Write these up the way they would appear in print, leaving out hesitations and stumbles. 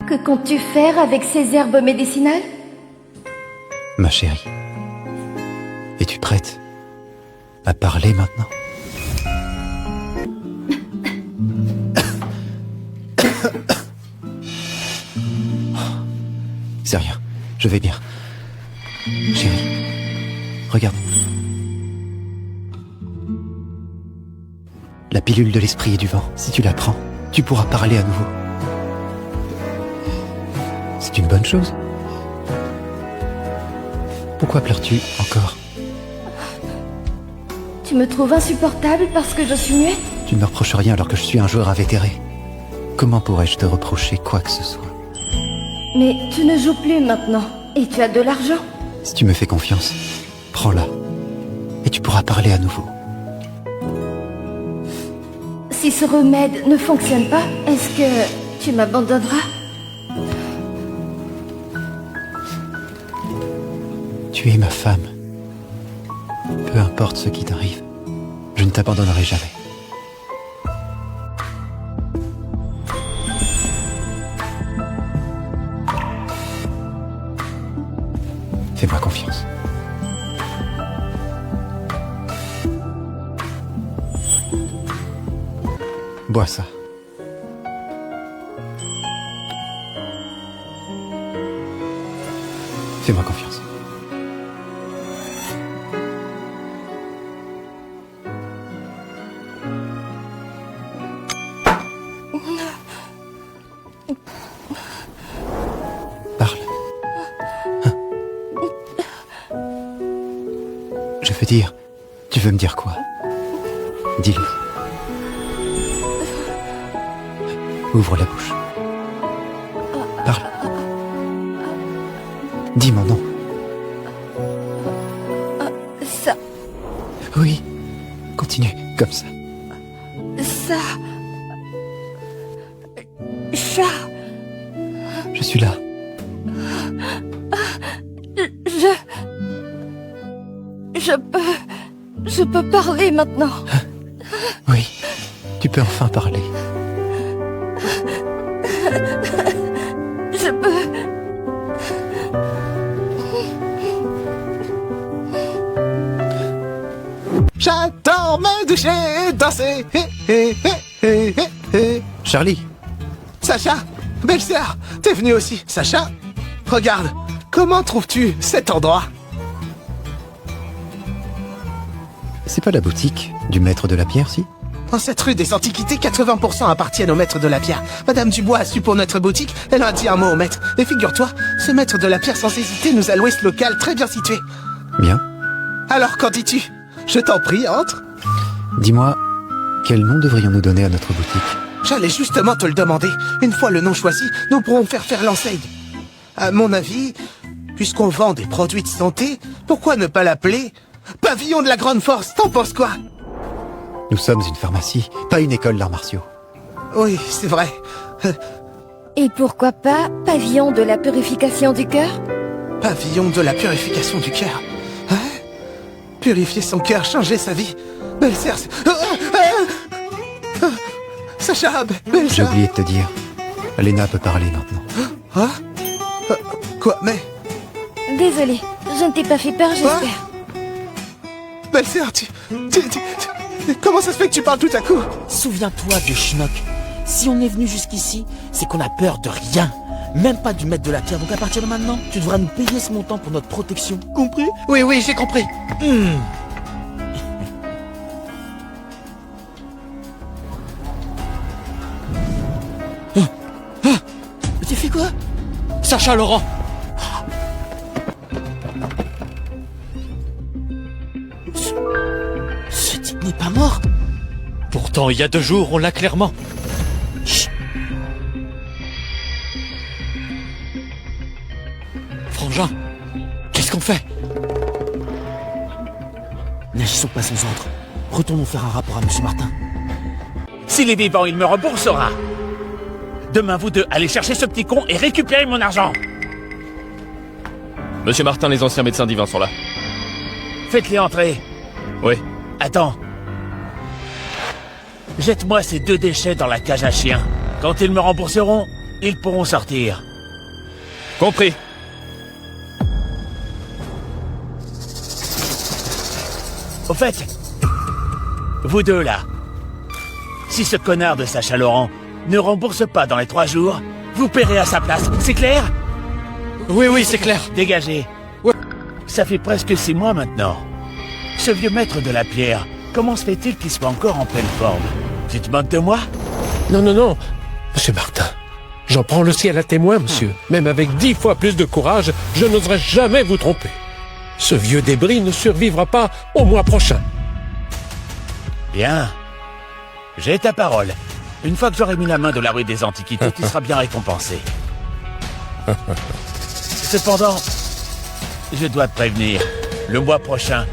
Que comptes-tu faire avec ces herbes médicinales? Ma chérie, es-tu prête à parler maintenant? C'est rien, je vais bien. Chérie, regarde. La pilule de l'esprit et du vent, si tu la prends, tu pourras parler à nouveau. C'est une bonne chose. Pourquoi pleures-tu encore? Tu me trouves insupportable parce que je suis muette? Tu ne me reproches rien alors que je suis un joueur invétéré. Comment pourrais-je te reprocher quoi que ce soit? Mais tu ne joues plus maintenant, et tu as de l'argent. Si tu me fais confiance, prends-la, et tu pourras parler à nouveau. Si ce remède ne fonctionne pas, est-ce que tu m'abandonneras? Tu es ma femme. Peu importe ce qui t'arrive, je ne t'abandonnerai jamais. Fais-moi confiance. Bois ça. Fais-moi confiance. Parle. Hein? Je veux dire, tu veux me dire quoi? Dis-le. Ouvre la bouche. Parle. Dis mon nom. Ça... Oui. Continue, comme ça. Ça... Chat... Je suis là. Je peux parler maintenant. Oui, tu peux enfin parler. Je peux... J'adore me doucher, danser. Charlie, Sacha, belle-sœur, t'es venue aussi. Sacha, regarde, comment trouves-tu cet endroit? c'est pas la boutique du maître de la pierre, si? En cette rue des Antiquités, 80% appartiennent au maître de la pierre. Madame Dubois a su pour notre boutique, elle a dit un mot au maître. Et figure-toi, ce maître de la pierre sans hésiter nous a loué ce local très bien situé. Bien. Alors qu'en dis-tu? Je t'en prie, entre. Dis-moi, quel nom devrions-nous donner à notre boutique? J'allais justement te le demander. Une fois le nom choisi, nous pourrons faire l'enseigne. À mon avis, puisqu'on vend des produits de santé, pourquoi ne pas l'appeler Pavillon de la Grande Force? T'en penses quoi? Nous sommes une pharmacie, pas une école d'arts martiaux. Oui, c'est vrai. Et pourquoi pas pavillon de la purification du cœur? Pavillon de la purification du cœur. Hein? Purifier son cœur, changer sa vie. Belle-sœur... Sacha, J'ai belle-sœur... oublié de te dire, Léna peut parler maintenant. Hein? Quoi, mais... Désolée, je ne t'ai pas fait peur, j'espère. Belle-sœur, comment ça se fait que tu parles tout à coup? Souviens-toi de Schnock. Si on est venu jusqu'ici, c'est qu'on a peur de rien. Même pas du maître de la pierre. Donc à partir de maintenant, tu devras nous payer ce montant pour notre protection. Compris? Oui, j'ai compris. Tu fais quoi? Sacha Laurent! Ce type n'est pas mort. Pourtant, il y a 2 jours, on l'a clairement. Chut. Frangin, qu'est-ce qu'on fait? N'agissons pas sans ordre. Retournons faire un rapport à Monsieur Martin. S'il est vivant, il me remboursera. Demain, vous deux, allez chercher ce petit con et récupérez mon argent. Monsieur Martin, les anciens médecins divins sont là. Faites-les entrer. Oui. Attends. Jette-moi ces 2 déchets dans la cage à chiens. Quand ils me rembourseront, ils pourront sortir. Compris. Au fait, vous deux là, si ce connard de Sacha Laurent ne rembourse pas dans les 3 jours, vous paierez à sa place, c'est clair? Oui, c'est clair. Dégagez. Ouais. Ça fait presque 6 mois maintenant. Ce vieux maître de la pierre, comment se fait-il qu'il soit encore en pleine forme? Tu te moques de moi? Non, Monsieur Martin. J'en prends le ciel à témoin, monsieur. Même avec 10 fois plus de courage, je n'oserais jamais vous tromper. Ce vieux débris ne survivra pas au mois prochain. Bien. J'ai ta parole. Une fois que j'aurai mis la main de la rue des Antiquités, tu seras bien récompensé. Cependant, je dois te prévenir. Le mois prochain,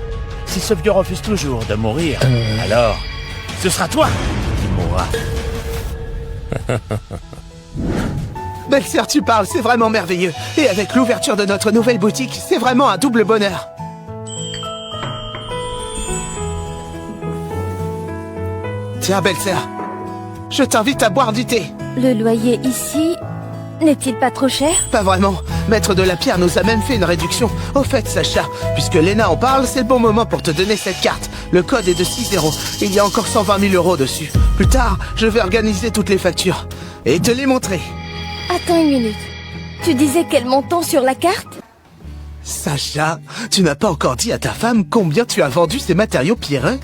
si ce vieux refuse toujours de mourir, alors, ce sera toi qui mourras. Belle-sœur, tu parles, c'est vraiment merveilleux. Et avec l'ouverture de notre nouvelle boutique, c'est vraiment un double bonheur. Tiens, belle-sœur, je t'invite à boire du thé. Le loyer ici n'est-il pas trop cher? Pas vraiment. Maître de la pierre nous a même fait une réduction. Au fait, Sacha, puisque Léna en parle, c'est le bon moment pour te donner cette carte. Le code est de 6-0. Il y a encore 120 000 euros dessus. Plus tard, je vais organiser toutes les factures et te les montrer. Attends une minute. Tu disais quel montant sur la carte? Sacha, tu n'as pas encore dit à ta femme combien tu as vendu ces matériaux pierreux?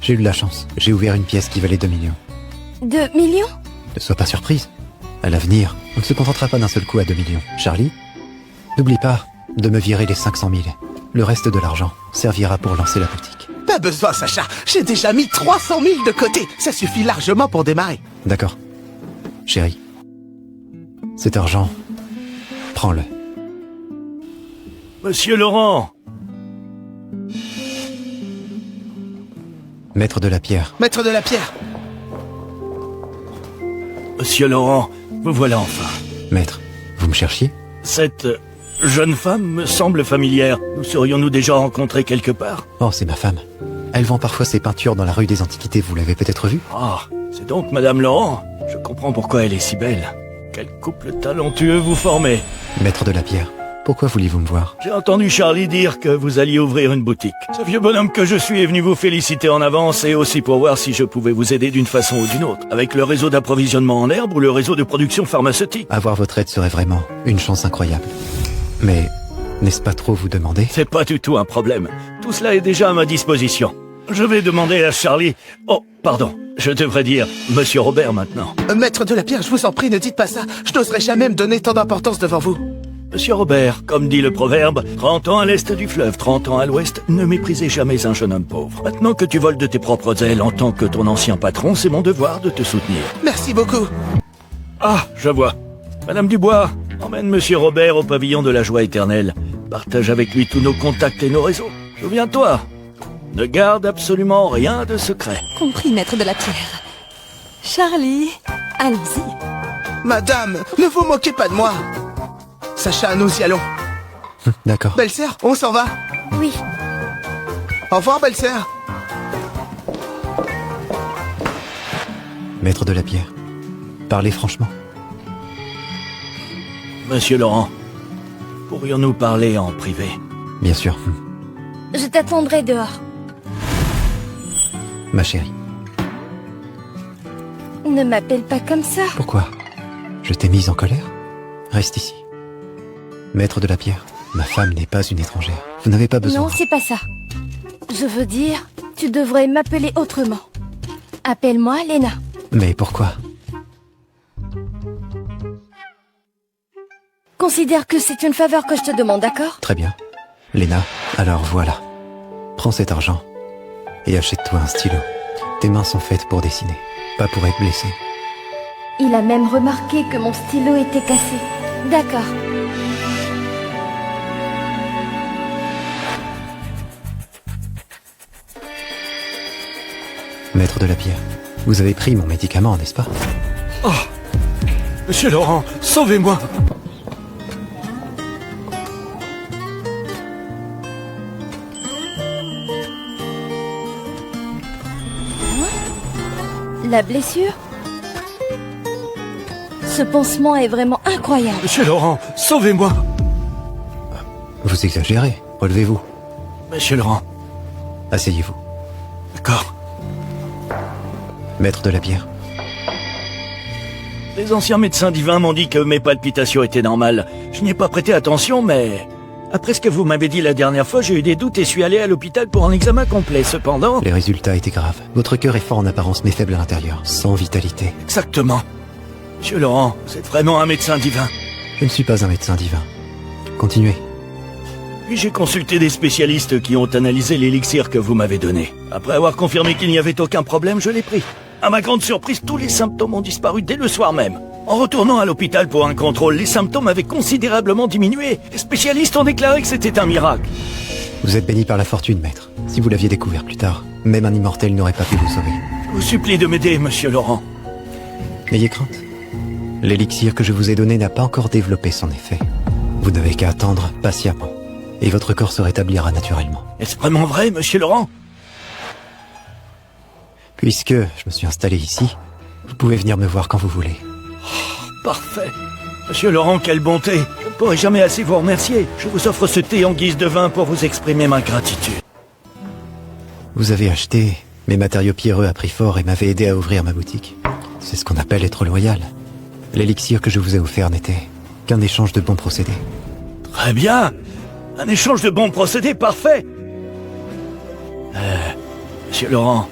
J'ai eu de la chance. J'ai ouvert une pièce qui valait 2 millions. 2 millions? Ne sois pas surprise. À l'avenir, on ne se contentera pas d'un seul coup à 2 millions. Charlie, n'oublie pas de me virer les 500 000. Le reste de l'argent servira pour lancer la boutique. Pas besoin, Sacha. J'ai déjà mis 300 000 de côté. Ça suffit largement pour démarrer. D'accord. Chérie, cet argent, prends-le. Monsieur Laurent! Maître de la pierre. Maître de la pierre. Monsieur Laurent, vous voilà enfin. Maître, vous me cherchiez? Cette jeune femme me semble familière. Nous serions-nous déjà rencontrés quelque part? Oh, c'est ma femme. Elle vend parfois ses peintures dans la rue des Antiquités, vous l'avez peut-être vue? Ah, c'est donc Madame Laurent. Je comprends pourquoi elle est si belle. Quel couple talentueux vous formez. Maître de la pierre, pourquoi vouliez-vous me voir? J'ai entendu Charlie dire que vous alliez ouvrir une boutique. Ce vieux bonhomme que je suis est venu vous féliciter en avance et aussi pour voir si je pouvais vous aider d'une façon ou d'une autre. Avec le réseau d'approvisionnement en herbe ou le réseau de production pharmaceutique. Avoir votre aide serait vraiment une chance incroyable. Mais, n'est-ce pas trop vous demander? C'est pas du tout un problème. Tout cela est déjà à ma disposition. Je vais demander à Charlie... Oh, pardon. Je devrais dire Monsieur Robert maintenant. Maître de la pierre, je vous en prie, ne dites pas ça. Je n'oserais jamais me donner tant d'importance devant vous. Monsieur Robert, comme dit le proverbe, 30 ans à l'est du fleuve, 30 ans à l'ouest, ne méprisez jamais un jeune homme pauvre. Maintenant que tu voles de tes propres ailes en tant que ton ancien patron, c'est mon devoir de te soutenir. Merci beaucoup. Ah, je vois. Madame Dubois, emmène Monsieur Robert au pavillon de la joie éternelle. Partage avec lui tous nos contacts et nos réseaux. Souviens-toi, ne garde absolument rien de secret. Compris, maître de la pierre. Charlie, allons-y. Madame, ne vous moquez pas de moi. Sacha, nous y allons. D'accord. Belle-sœur, on s'en va. Oui. Au revoir, belle-sœur. Maître de la pierre, parlez franchement. Monsieur Laurent, pourrions-nous parler en privé? Bien sûr. Je t'attendrai dehors. Ma chérie, Ne m'appelle pas comme ça. pourquoi? Je t'ai mise en colère? Reste ici. Maître de la pierre, ma femme n'est pas une étrangère. Vous n'avez pas besoin... Non, c'est pas ça. Je veux dire, tu devrais m'appeler autrement. Appelle-moi Léna. Mais pourquoi? Considère que c'est une faveur que je te demande, d'accord? Très bien. Léna, alors voilà. Prends cet argent et achète-toi un stylo. Tes mains sont faites pour dessiner, pas pour être blessé. Il a même remarqué que mon stylo était cassé. D'accord. Maître de la pierre, vous avez pris mon médicament, n'est-ce pas? Oh! Monsieur Laurent, sauvez-moi! La blessure? Ce pansement est vraiment incroyable. Monsieur Laurent, sauvez-moi. Vous exagérez. Relevez-vous. Monsieur Laurent, Asseyez-vous. d'accord. Maître de la pierre. Les anciens médecins divins m'ont dit que mes palpitations étaient normales. Je n'y ai pas prêté attention, mais... Après ce que vous m'avez dit la dernière fois, j'ai eu des doutes et suis allé à l'hôpital pour un examen complet. Cependant... Les résultats étaient graves. Votre cœur est fort en apparence mais faible à l'intérieur. Sans vitalité. Exactement. Monsieur Laurent, vous êtes vraiment un médecin divin. Je ne suis pas un médecin divin. Continuez. Puis j'ai consulté des spécialistes qui ont analysé l'élixir que vous m'avez donné. Après avoir confirmé qu'il n'y avait aucun problème, je l'ai pris. À ma grande surprise, tous les symptômes ont disparu dès le soir même. En retournant à l'hôpital pour un contrôle, les symptômes avaient considérablement diminué. Les spécialistes ont déclaré que c'était un miracle. Vous êtes béni par la fortune, maître. Si vous l'aviez découvert plus tard, même un immortel n'aurait pas pu vous sauver. Je vous supplie de m'aider, monsieur Laurent. N'ayez crainte. L'élixir que je vous ai donné n'a pas encore développé son effet. Vous n'avez qu'à attendre patiemment. Et votre corps se rétablira naturellement. Est-ce vraiment vrai, monsieur Laurent? Puisque je me suis installé ici, vous pouvez venir me voir quand vous voulez. Parfait. Monsieur Laurent, quelle bonté. Je ne pourrai jamais assez vous remercier. Je vous offre ce thé en guise de vin pour vous exprimer ma gratitude. Vous avez acheté mes matériaux pierreux à prix fort et m'avez aidé à ouvrir ma boutique. C'est ce qu'on appelle être loyal. L'élixir que je vous ai offert n'était qu'un échange de bons procédés. Très bien. Un échange de bons procédés, parfait. Monsieur Laurent,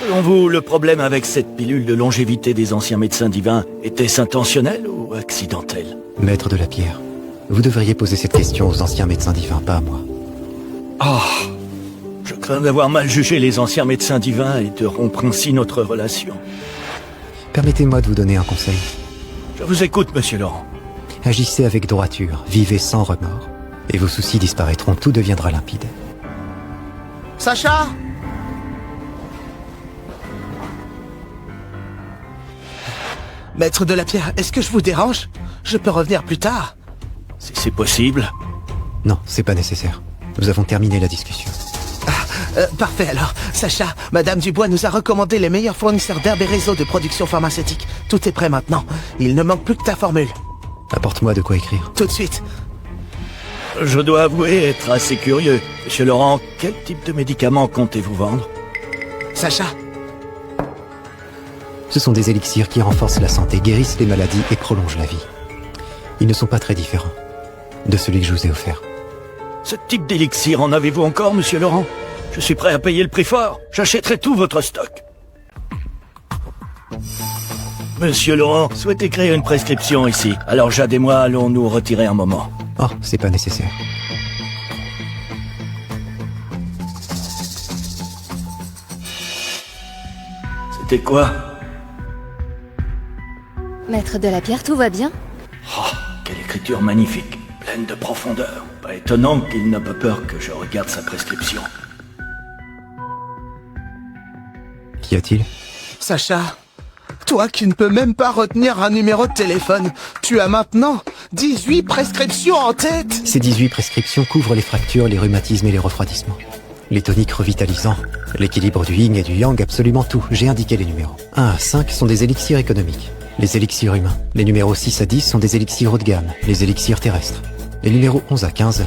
selon vous, le problème avec cette pilule de longévité des anciens médecins divins était-ce intentionnel ou accidentel? Maître de la pierre, vous devriez poser cette question aux anciens médecins divins, pas à moi. Je crains d'avoir mal jugé les anciens médecins divins et de rompre ainsi notre relation. Permettez-moi de vous donner un conseil. Je vous écoute, monsieur Laurent. Agissez avec droiture, vivez sans remords. Et vos soucis disparaîtront, tout deviendra limpide. Sacha? Maître de la pierre, est-ce que je vous dérange? Je peux revenir plus tard. Si c'est possible. Non, c'est pas nécessaire. Nous avons terminé la discussion. Parfait alors. Sacha, Madame Dubois nous a recommandé les meilleurs fournisseurs d'herbes et réseaux de production pharmaceutique. Tout est prêt maintenant. Il ne manque plus que ta formule. Apporte-moi de quoi écrire. Tout de suite. Je dois avouer être assez curieux. Monsieur Laurent, quel type de médicaments comptez-vous vendre? Sacha, Ce sont des élixirs qui renforcent la santé, guérissent les maladies et prolongent la vie. Ils ne sont pas très différents de celui que je vous ai offert. Ce type d'élixir, en avez-vous encore, monsieur Laurent? Je suis prêt à payer le prix fort. J'achèterai tout votre stock. Monsieur Laurent, souhaitez créer une prescription ici. Alors Jade et moi allons nous retirer un moment. Oh, c'est pas nécessaire. C'était quoi? Maître de la pierre, tout va bien? Oh, quelle écriture magnifique, pleine de profondeur. Pas étonnant qu'il n'a pas peur que je regarde sa prescription. Qu'y a-t-il? Sacha, toi qui ne peux même pas retenir un numéro de téléphone, tu as maintenant 18 prescriptions en tête. Ces 18 prescriptions couvrent les fractures, les rhumatismes et les refroidissements. Les toniques revitalisants, l'équilibre du yin et du yang, absolument tout. J'ai indiqué les numéros. 1 à 5 sont des élixirs économiques. Les élixirs humains. Les numéros 6 à 10 sont des élixirs haut de gamme, les élixirs terrestres. Les numéros 11 à 15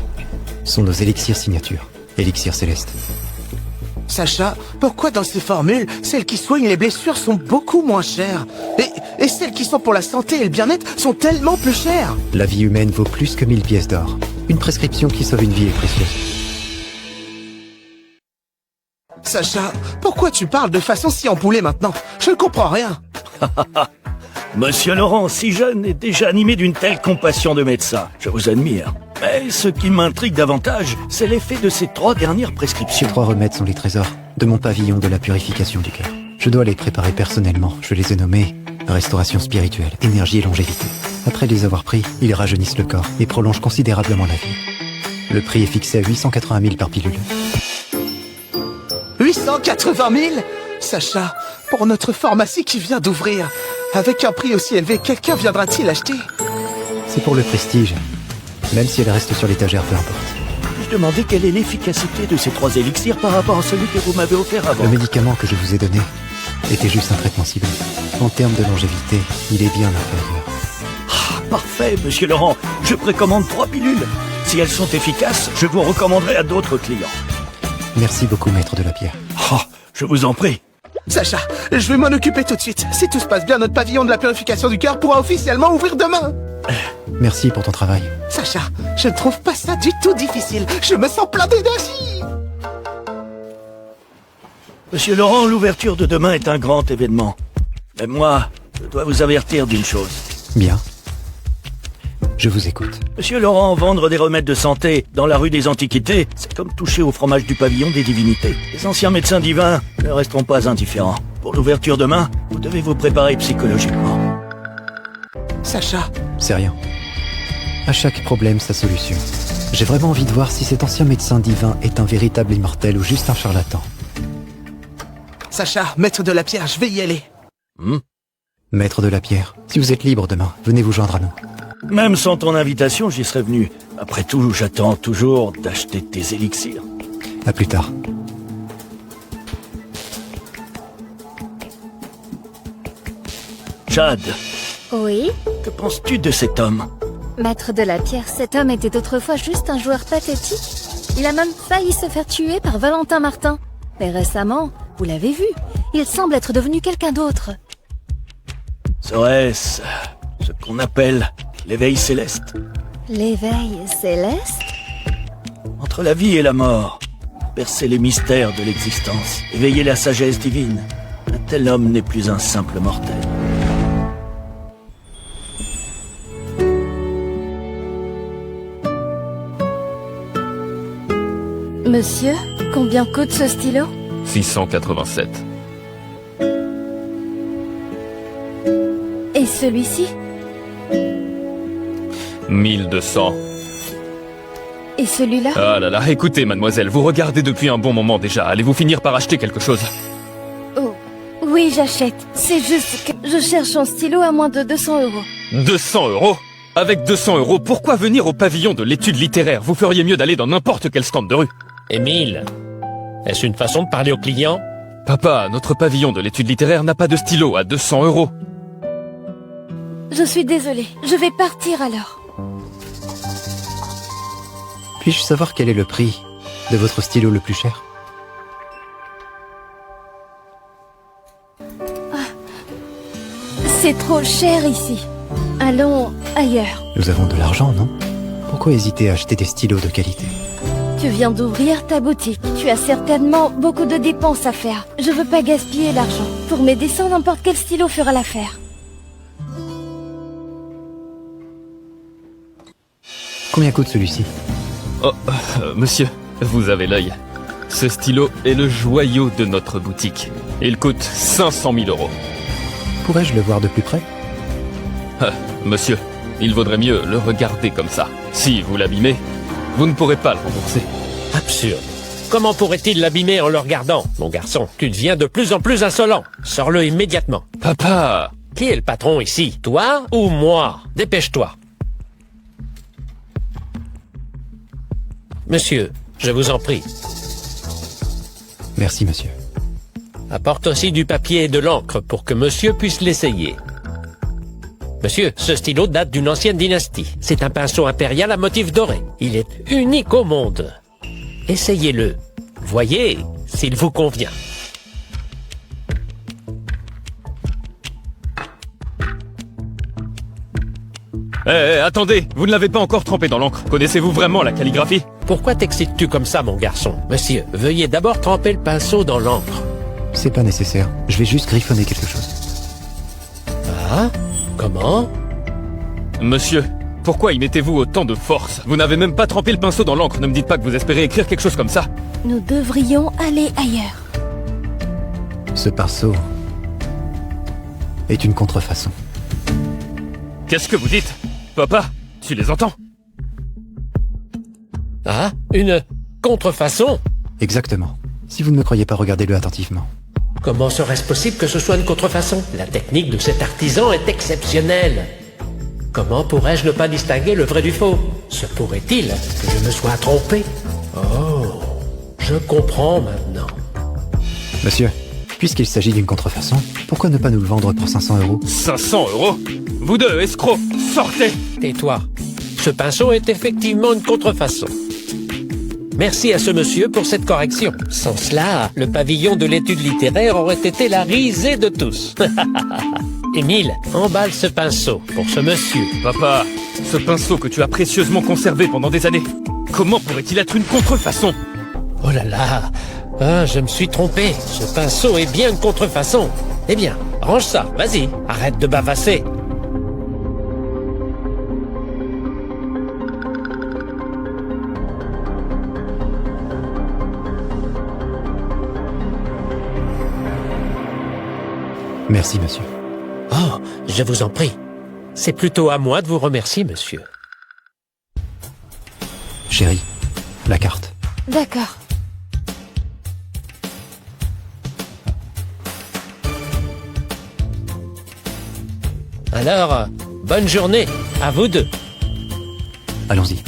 sont nos élixirs signature, élixirs célestes. Sacha, pourquoi dans ces formules, celles qui soignent les blessures sont beaucoup moins chères et celles qui sont pour la santé et le bien-être sont tellement plus chères? La vie humaine vaut plus que 1000 pièces d'or. Une prescription qui sauve une vie est précieuse. Sacha, pourquoi tu parles de façon si empoulée maintenant? Je ne comprends rien. Monsieur Laurent, si jeune et déjà animé d'une telle compassion de médecin, je vous admire. Mais ce qui m'intrigue davantage, c'est l'effet de ces 3 dernières prescriptions. Ces 3 remèdes sont les trésors de mon pavillon de la purification du cœur. Je dois les préparer personnellement. Je les ai nommés restauration spirituelle, énergie et longévité. Après les avoir pris, ils rajeunissent le corps et prolongent considérablement la vie. Le prix est fixé à 880 000 par pilule. 880 000? Sacha, pour notre pharmacie qui vient d'ouvrir, avec un prix aussi élevé, quelqu'un viendra-t-il acheter? C'est pour le prestige. Même si elle reste sur l'étagère, peu importe. Je demandais quelle est l'efficacité de ces 3 élixirs par rapport à celui que vous m'avez offert avant. Le médicament que je vous ai donné était juste un traitement ciblé. En termes de longévité, il est bien inférieur. parfait, monsieur Laurent. Je précommande 3 pilules. Si elles sont efficaces, je vous recommanderai à d'autres clients. Merci beaucoup, maître de la pierre. Oh, je vous en prie. Sacha, je vais m'en occuper tout de suite. Si tout se passe bien, notre pavillon de la purification du cœur pourra officiellement ouvrir demain. Merci pour ton travail. Sacha, je ne trouve pas ça du tout difficile. Je me sens plein d'énergie. Monsieur Laurent, l'ouverture de demain est un grand événement. Mais moi, je dois vous avertir d'une chose. Bien. Je vous écoute. Monsieur Laurent, vendre des remèdes de santé dans la rue des Antiquités, c'est comme toucher au fromage du pavillon des divinités. Les anciens médecins divins ne resteront pas indifférents. Pour l'ouverture demain, vous devez vous préparer psychologiquement. Sacha, C'est rien. À chaque problème, sa solution. J'ai vraiment envie de voir si cet ancien médecin divin est un véritable immortel ou juste un charlatan. Sacha, maître de la pierre, je vais y aller. Maître de la pierre, si vous êtes libre demain, venez vous joindre à nous. Même sans ton invitation, j'y serais venu. Après tout, j'attends toujours d'acheter tes élixirs. À plus tard. Jade, Oui? que penses-tu de cet homme? Maître de la pierre, cet homme était autrefois juste un joueur pathétique. Il a même failli se faire tuer par Valentin Martin. Mais récemment, vous l'avez vu, il semble être devenu quelqu'un d'autre. Serait-ce ce qu'on appelle l'éveil céleste? L'éveil céleste? Entre la vie et la mort, percer les mystères de l'existence, éveiller la sagesse divine, un tel homme n'est plus un simple mortel. Monsieur, combien coûte ce stylo? 687. Et celui-ci? 1200. Et celui-là? Ah là là, écoutez mademoiselle, vous regardez depuis un bon moment déjà. Allez-vous finir par acheter quelque chose? Oh, oui, j'achète. C'est juste que je cherche un stylo à moins de 200 euros. 200 euros? Avec 200 euros, pourquoi venir au pavillon de l'étude littéraire? Vous feriez mieux d'aller dans n'importe quel stand de rue. Émile, est-ce une façon de parler aux clients? Papa, notre pavillon de l'étude littéraire n'a pas de stylo à 200 euros. Je suis désolée, je vais partir alors. Puis-je savoir quel est le prix de votre stylo le plus cher? C'est trop cher ici. Allons ailleurs. Nous avons de l'argent, non? Pourquoi hésiter à acheter des stylos de qualité? Tu viens d'ouvrir ta boutique. Tu as certainement beaucoup de dépenses à faire. Je veux pas gaspiller l'argent. Pour m'aider sans n'importe quel stylo fera l'affaire. Combien coûte celui-ci? Oh, monsieur, vous avez l'œil. Ce stylo est le joyau de notre boutique. Il coûte 500 000 euros. Pourrais-je le voir de plus près? Monsieur, il vaudrait mieux le regarder comme ça. Si vous l'abîmez, vous ne pourrez pas le rembourser. Absurde. Comment pourrait-il l'abîmer en le regardant? Mon garçon, tu deviens de plus en plus insolent. Sors-le immédiatement. Papa! Qui est le patron ici? Toi ou moi? Dépêche-toi. Monsieur, je vous en prie. Merci, monsieur. Apporte aussi du papier et de l'encre pour que monsieur puisse l'essayer. Monsieur, ce stylo date d'une ancienne dynastie. C'est un pinceau impérial à motif doré. Il est unique au monde. Essayez-le. Voyez s'il vous convient. Attendez, vous ne l'avez pas encore trempé dans l'encre. Connaissez-vous vraiment la calligraphie? Pourquoi t'excites-tu comme ça, mon garçon? Monsieur, veuillez d'abord tremper le pinceau dans l'encre. C'est pas nécessaire. Je vais juste griffonner quelque chose. Ah? Comment? Monsieur, pourquoi y mettez-vous autant de force? Vous n'avez même pas trempé le pinceau dans l'encre. Ne me dites pas que vous espérez écrire quelque chose comme ça. Nous devrions aller ailleurs. Ce pinceau est une contrefaçon. Qu'est-ce que vous dites? Papa, tu les entends? Ah? Une contrefaçon? Exactement. Si vous ne me croyez pas, regardez-le attentivement. Comment serait-ce possible que ce soit une contrefaçon? La technique de cet artisan est exceptionnelle. Comment pourrais-je ne pas distinguer le vrai du faux? Se pourrait-il que je me sois trompé? Oh, je comprends maintenant. Monsieur, Puisqu'il s'agit d'une contrefaçon, pourquoi ne pas nous le vendre pour 500 €? 500 €? Vous deux, escrocs, sortez! Tais-toi. Ce pinceau est effectivement une contrefaçon. Merci à ce monsieur pour cette correction. Sans cela, le pavillon de l'étude littéraire aurait été la risée de tous. Émile, emballe ce pinceau pour ce monsieur. Papa, ce pinceau que tu as précieusement conservé pendant des années, comment pourrait-il être une contrefaçon? Oh là là, ah, je me suis trompé. Ce pinceau est bien une contrefaçon. Eh bien, range ça, vas-y, arrête de bavasser. Merci, monsieur. Oh, je vous en prie. C'est plutôt à moi de vous remercier, monsieur. Chérie, la carte. D'accord. Alors, bonne journée, à vous deux. Allons-y.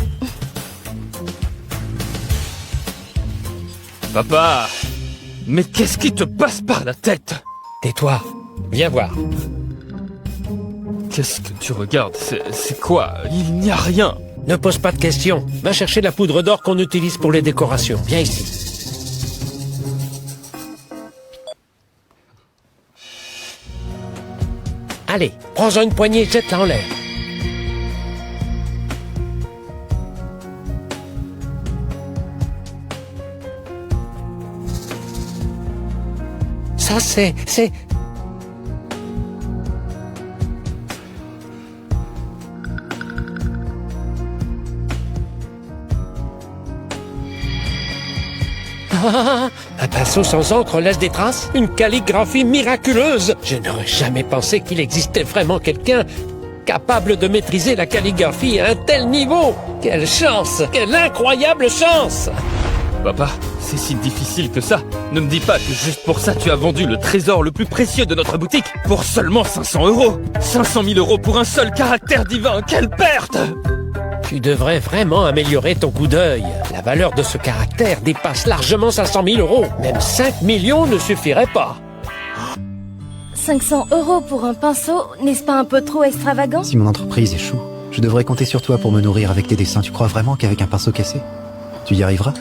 Papa, mais qu'est-ce qui te passe par la tête? Tais-toi, viens voir. Qu'est-ce que tu regardes? C'est quoi? Il n'y a rien. Ne pose pas de questions. Va chercher la poudre d'or qu'on utilise pour les décorations. Viens ici. Allez, prends-en une poignée et jette-la en l'air. Ça, c'est... Ah, un pinceau sans encre laisse des traces? Une calligraphie miraculeuse! Je n'aurais jamais pensé qu'il existait vraiment quelqu'un capable de maîtriser la calligraphie à un tel niveau! Quelle chance! Quelle incroyable chance! Papa, c'est si difficile que ça. Ne me dis pas que juste pour ça tu as vendu le trésor le plus précieux de notre boutique pour seulement 500 €. 500 000 € pour un seul caractère divin, quelle perte! Tu devrais vraiment améliorer ton coup d'œil. La valeur de ce caractère dépasse largement 500 000 €. Même 5 millions ne suffiraient pas. 500 € pour un pinceau, n'est-ce pas un peu trop extravagant? Si mon entreprise échoue, je devrais compter sur toi pour me nourrir avec tes dessins. Tu crois vraiment qu'avec un pinceau cassé, tu y arriveras?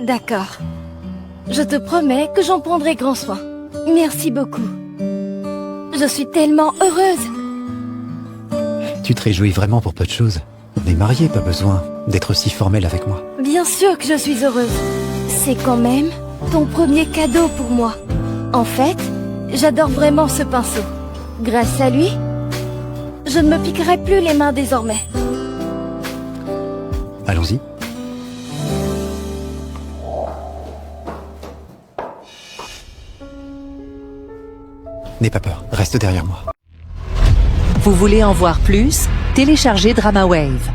D'accord. Je te promets que j'en prendrai grand soin. Merci beaucoup. Je suis tellement heureuse. Tu te réjouis vraiment pour peu de choses. On est mariés, pas besoin d'être si formel avec moi. Bien sûr que je suis heureuse. C'est quand même ton premier cadeau pour moi. En fait, j'adore vraiment ce pinceau. Grâce à lui, je ne me piquerai plus les mains désormais. Allons-y. N'aie pas peur, reste derrière moi. Vous voulez en voir plus? Téléchargez DramaWave.